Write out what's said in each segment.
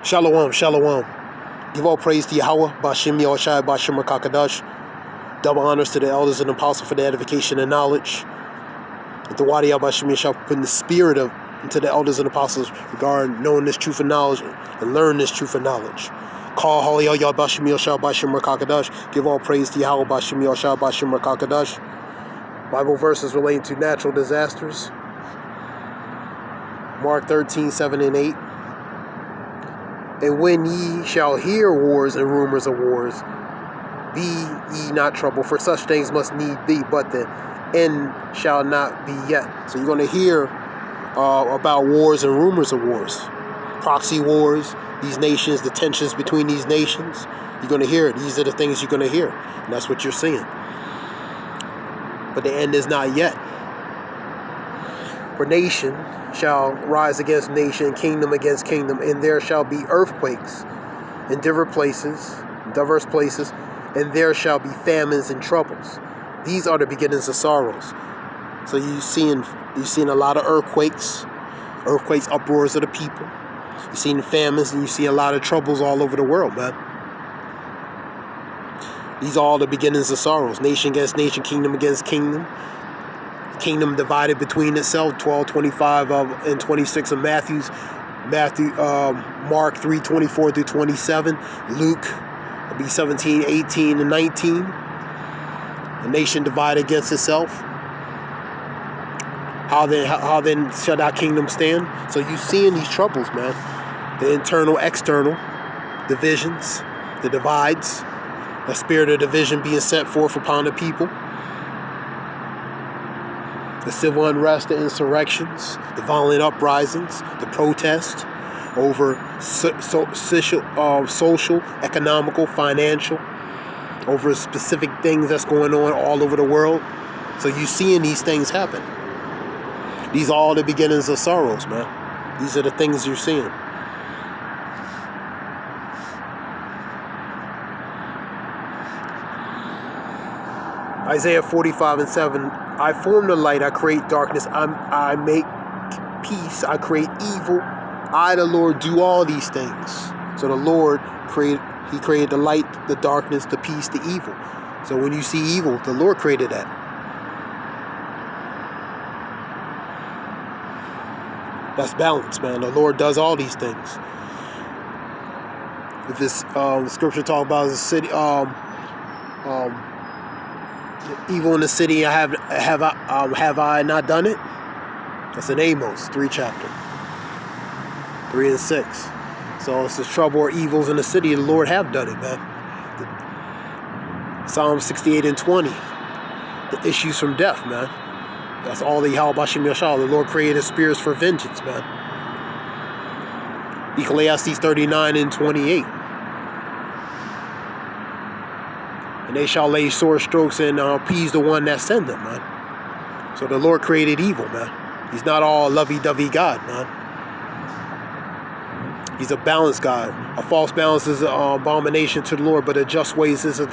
Shalom, shalom. Give all praise to Yahweh, Bashim Yahushai, Bashim Rakakadash. Double honors to the elders and apostles for the edification and knowledge. And the Wadi Bashim Yahshua putting the spirit of into the elders and apostles regarding knowing this truth and knowledge and learn this truth and knowledge. Call Holy Yah Bashim Yahushua, Bashim Rakakadash. Give all praise to Yahweh, Bashim Yahushua, Bashim Rakakadash. Bible verses relating to natural disasters. Mark 13:7 and 8. And when ye shall hear wars and rumors of wars, be ye not troubled, for such things must need be, but the end shall not be yet. So you're going to hear about wars and rumors of wars, proxy wars, these nations, the tensions between these nations. You're going to hear it. These are the things you're going to hear, and that's what you're seeing. But the end is not yet. For nation shall rise against nation, kingdom against kingdom, and there shall be earthquakes in diverse places, and there shall be famines and troubles. These are the beginnings of sorrows. So you're seeing a lot of earthquakes, uproars of the people. You're seeing famines, and you see a lot of troubles all over the world, man. These are all the beginnings of sorrows. Nation against nation, kingdom against kingdom. Kingdom divided between itself. 12:25 and 26 of Mark 3:24 through 27. Luke will be 17:18 and 19. A nation divided against itself. How then shall that kingdom stand? So you seeing these troubles, man. The internal, external divisions, the divides, the spirit of division being set forth upon the people. The civil unrest, the insurrections, the violent uprisings, the protests over social, economical, financial, over specific things that's going on all over the world. So you're seeing these things happen. These are all the beginnings of sorrows, man. These are the things you're seeing. Isaiah 45:7. I form the light, I create darkness, I make peace, I create evil. I, the Lord, do all these things. So the Lord He created the light, the darkness, the peace, the evil. So when you see evil, the Lord created that. That's balance, man. The Lord does all these things. If this scripture talk about the city, evil in the city, have I not done it? That's in Amos 3 chapter 3 and 6. So it's the trouble or evils in the city. The Lord have done it, man. Psalm 68 and 20. The issues from death, man. That's all the Yahweh Bashim Yahshua. The Lord created spirits for vengeance, man. Ecclesiastes 39 and 28. And they shall lay sore strokes and appease the one that sent them, man. So the Lord created evil, man. He's not all lovey-dovey God, man. He's a balanced God. A false balance is an abomination to the Lord, but a just ways is his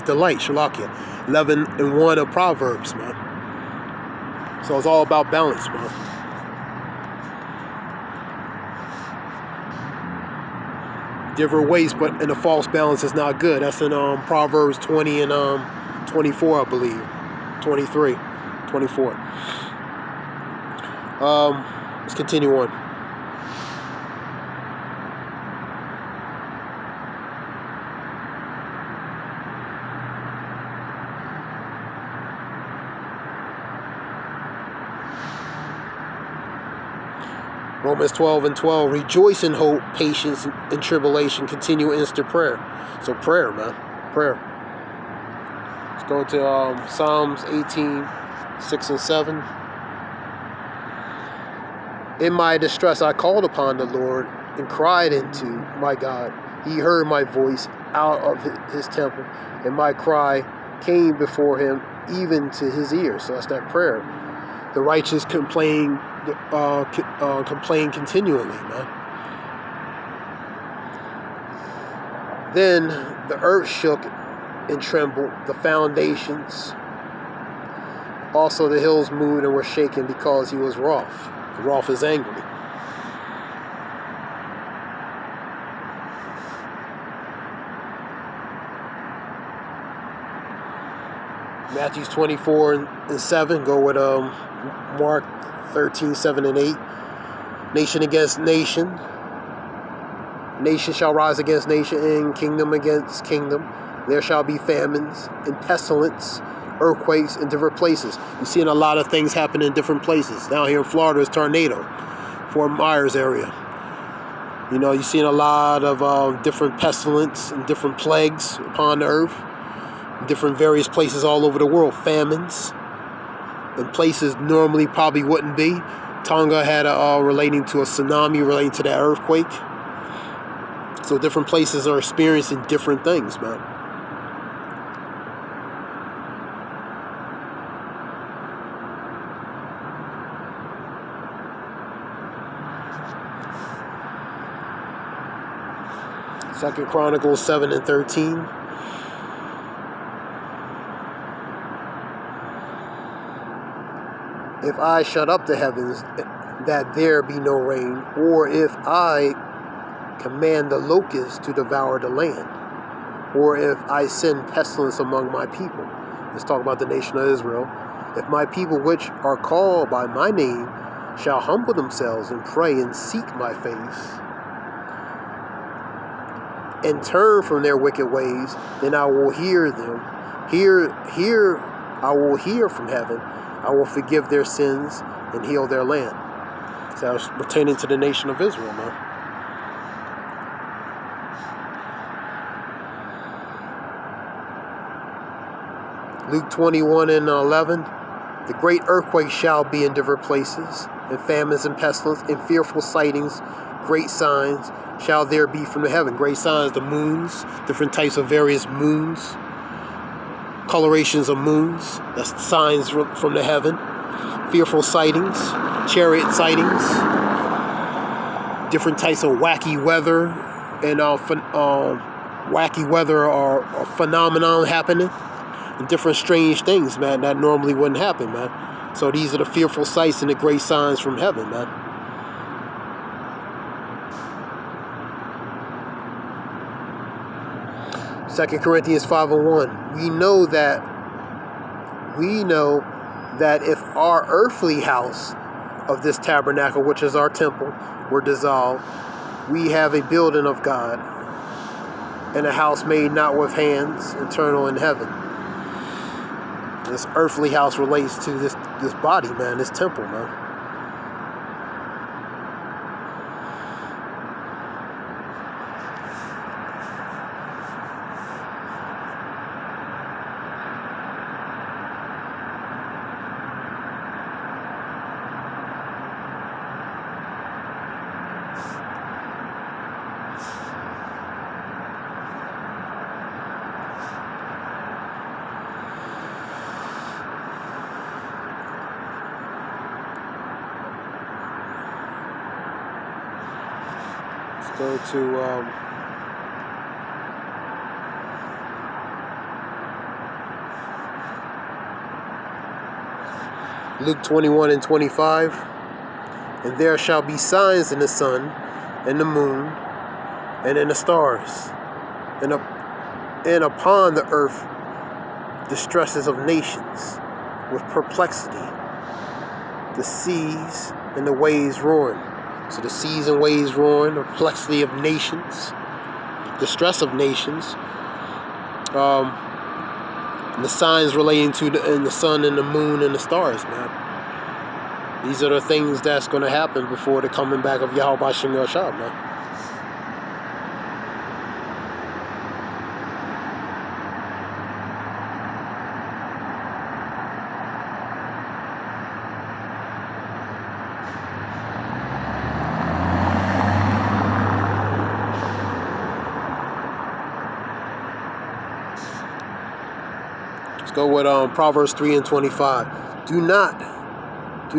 delight. Shalakia. 11 and 1 of Proverbs, man. So it's all about balance, man. Different ways, but in a false balance is not good. That's in Proverbs 20 and 24, I believe. 23, 24. Let's continue on. Romans 12 and 12, rejoice in hope, patience in tribulation, continue instant prayer. So prayer, man, prayer. Let's go to Psalms 18, 6 and 7. In my distress I called upon the Lord and cried into my God. He heard my voice out of his temple, and my cry came before him even to his ears. So that's that prayer. The righteous complain continually, man. Then the earth shook and trembled, the foundations. Also the hills moved and were shaken because he was wroth. Wroth is angry. Matthew 24:7. Go with Mark 13:7-8. Nation against nation. Nation shall rise against nation, and kingdom against kingdom. There shall be famines and pestilence, earthquakes in different places. You're seeing a lot of things happen in different places. Down here in Florida, it's tornado. Fort Myers area. You're seeing a lot of different pestilence and different plagues upon the earth. Different various places all over the world. Famines in places normally probably wouldn't be. Tonga had relating to a tsunami, relating to that earthquake. So different places are experiencing different things, man. Second Chronicles 7:13. If I shut up the heavens, that there be no rain, or if I command the locusts to devour the land, or if I send pestilence among my people. Let's talk about the nation of Israel. If my people which are called by my name shall humble themselves and pray and seek my face, and turn from their wicked ways, then I will hear them. I will hear from heaven. I will forgive their sins and heal their land. So that was pertaining to the nation of Israel, man. Luke 21:11. The great earthquake shall be in different places, and famines and pestilence, and fearful sightings, great signs shall there be from the heaven. Great signs, the moons, different types of various moons, colorations of moons. That's signs from the heaven. Fearful sightings, chariot sightings, different types of wacky weather, and wacky weather or phenomenon happening, and different strange things, man, that normally wouldn't happen, man. So these are the fearful sights and the great signs from heaven, man. Second Corinthians 5:1. We know that if our earthly house of this tabernacle, which is our temple, were dissolved, we have a building of God, and a house made not with hands, eternal in heaven. This earthly house relates to this body, man, this temple, man. Go to Luke 21:25. And there shall be signs in the sun, and the moon, and in the stars, and upon the earth distresses of nations, with perplexity, the seas and the waves roaring. So the seas and waves roaring, the perplexity of nations, distress of nations, and the signs relating to the sun and the moon and the stars, man. These are the things that's going to happen before the coming back of Yahweh B'Shem Yahshua, man. Let's go with Proverbs 3:25. Do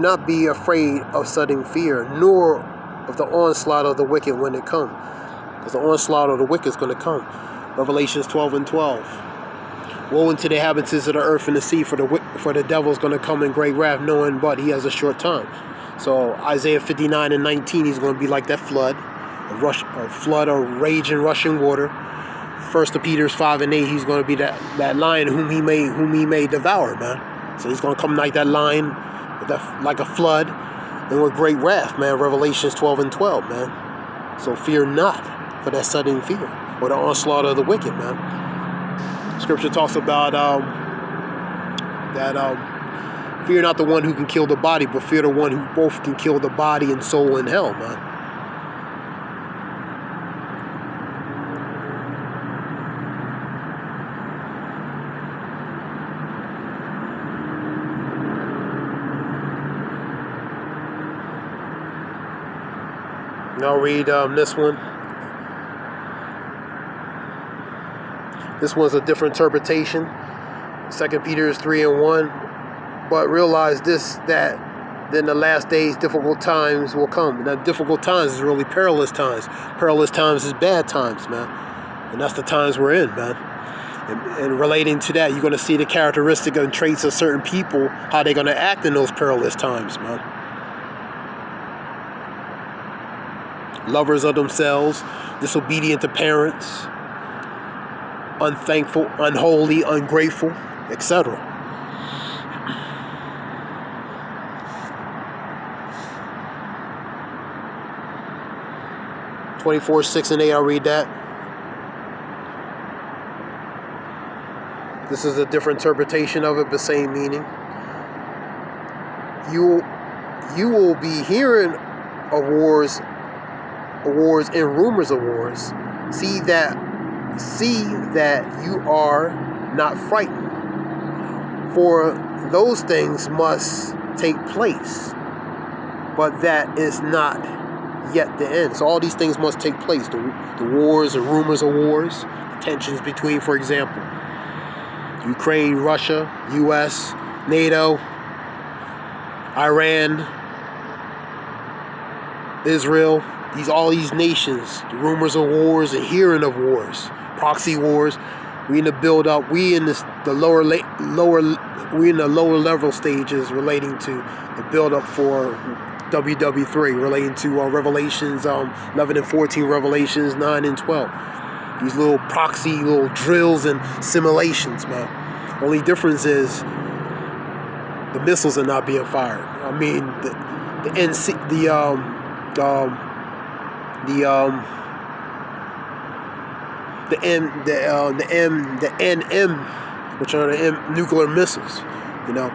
not be afraid of sudden fear, nor of the onslaught of the wicked when it comes. Because the onslaught of the wicked is going to come. Revelations 12:12. Woe unto the inhabitants of the earth and the sea, for the devil is going to come in great wrath, knowing but he has a short time. So Isaiah 59:19, he's going to be like that flood, a flood of raging, rushing water. 1 Peter 5:8, he's going to be that lion whom he may devour, man. So he's going to come like that lion, like a flood, and with great wrath, man. Revelations 12:12, man. So fear not for that sudden fear, or the onslaught of the wicked, man. Scripture talks about fear not the one who can kill the body, but fear the one who both can kill the body and soul in hell, man. And I'll read this one. This one's a different interpretation. 2 Peter 3:1. But realize this, that then the last days difficult times will come. Now, difficult times is really perilous times. Perilous times is bad times, man. And that's the times we're in, man. And relating to that, you're going to see the characteristic and traits of certain people, how they're going to act in those perilous times, man. Lovers of themselves, disobedient to parents, unthankful, unholy, ungrateful, etc. (24, 6 and 8). I'll read that. This is a different interpretation of it, but same meaning. You will be hearing of wars and rumors of wars. See that you are not frightened, for those things must take place, but that is not yet the end. So all these things must take place. The wars and rumors of wars, tensions between, for example, Ukraine, Russia, U.S., NATO, Iran, Israel, all these nations, the rumors of wars and hearing of wars, proxy wars. We in the build up. We in the lower level stages relating to the build up for WW3, relating to Revelations 11 and 14, Revelations 9 and 12. These little proxy, little drills and simulations, man. Only difference is the missiles are not being fired. I mean, the NM, which are the nuclear missiles, you know.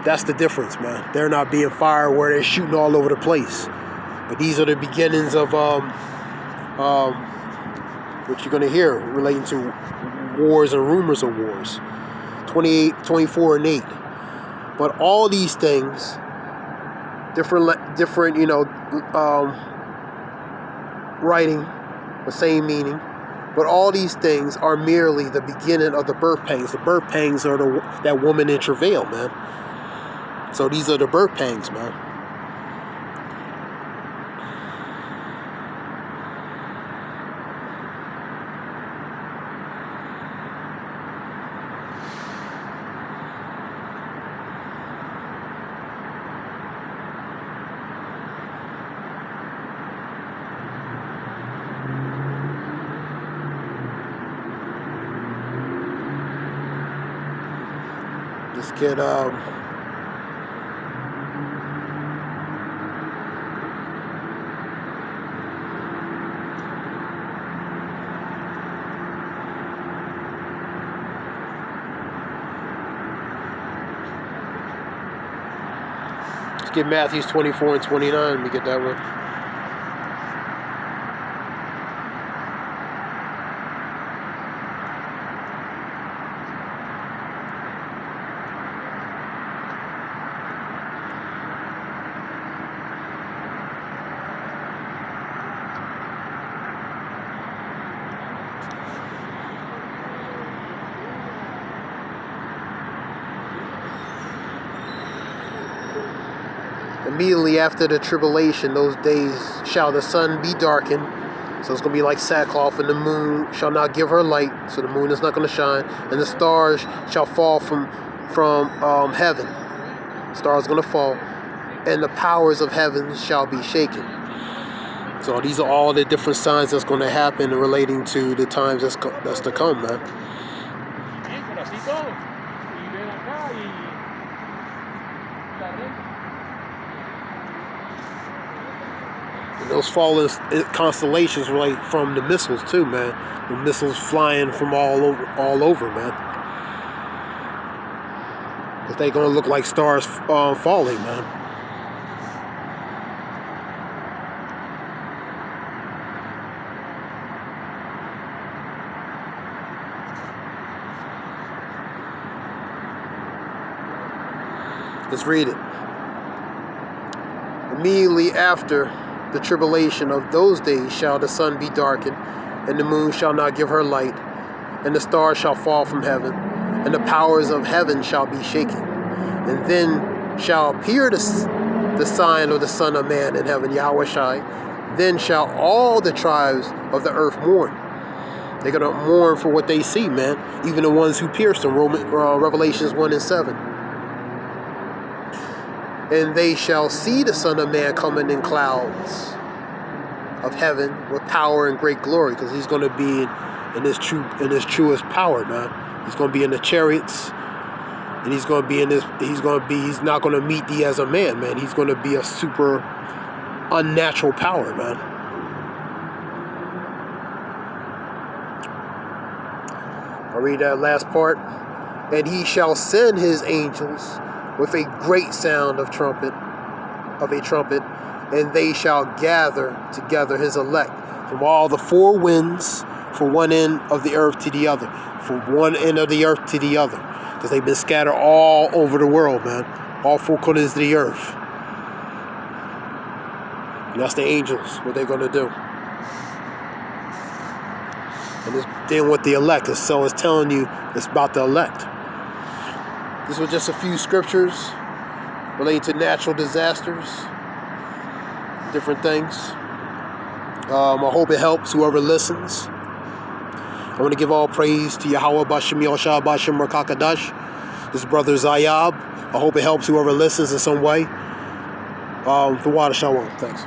That's the difference, man. They're not being fired where they're shooting all over the place. But these are the beginnings of what you're going to hear relating to wars and rumors of wars. 28, 24, and 8. But all these things, different, writing, the same meaning. But all these things are merely the beginning of the birth pangs. The birth pangs are that woman in travail, man. So these are the birth pangs, man. Let's get Matthew 24 and 29. Let me get that one. Immediately after the tribulation, those days shall the sun be darkened. So it's going to be like sackcloth, and the moon shall not give her light. So the moon is not going to shine. And the stars shall fall from heaven. Stars going to fall. And the powers of heaven shall be shaken. So these are all the different signs that's going to happen relating to the times that's to come, man. And those fallen constellations were like from the missiles too, man. The missiles flying from all over, man. Because they're going to look like stars falling, man. Let's read it. Immediately after the tribulation of those days shall the sun be darkened, and the moon shall not give her light, and the stars shall fall from heaven, and the powers of heaven shall be shaken. And then shall appear the sign of the Son of Man in heaven, Yahushai. Then shall all the tribes of the earth mourn. They're going to mourn for what they see, man. Even the ones who pierced them, Revelations 1 and 7. And they shall see the Son of Man coming in clouds of heaven with power and great glory, because he's going to be in his truest power, man. He's going to be in the chariots, and he's going to be in this. He's not going to meet thee as a man, man. He's going to be a super unnatural power, man. I'll read that last part. And he shall send his angels with a great sound of a trumpet, and they shall gather together his elect from all the four winds, from one end of the earth to the other, from one end of the earth to the other, because they've been scattered all over the world, man, all four corners of the earth. And that's the angels, what they're going to do. And it's dealing with the elect, so it's telling you it's about the elect. This was just a few scriptures relating to natural disasters, different things. I hope it helps whoever listens. I want to give all praise to Yahweh Bashem Yoshua Bashem Rakakadash, this brother Zayab. I hope it helps whoever listens in some way. The water shalom. Thanks.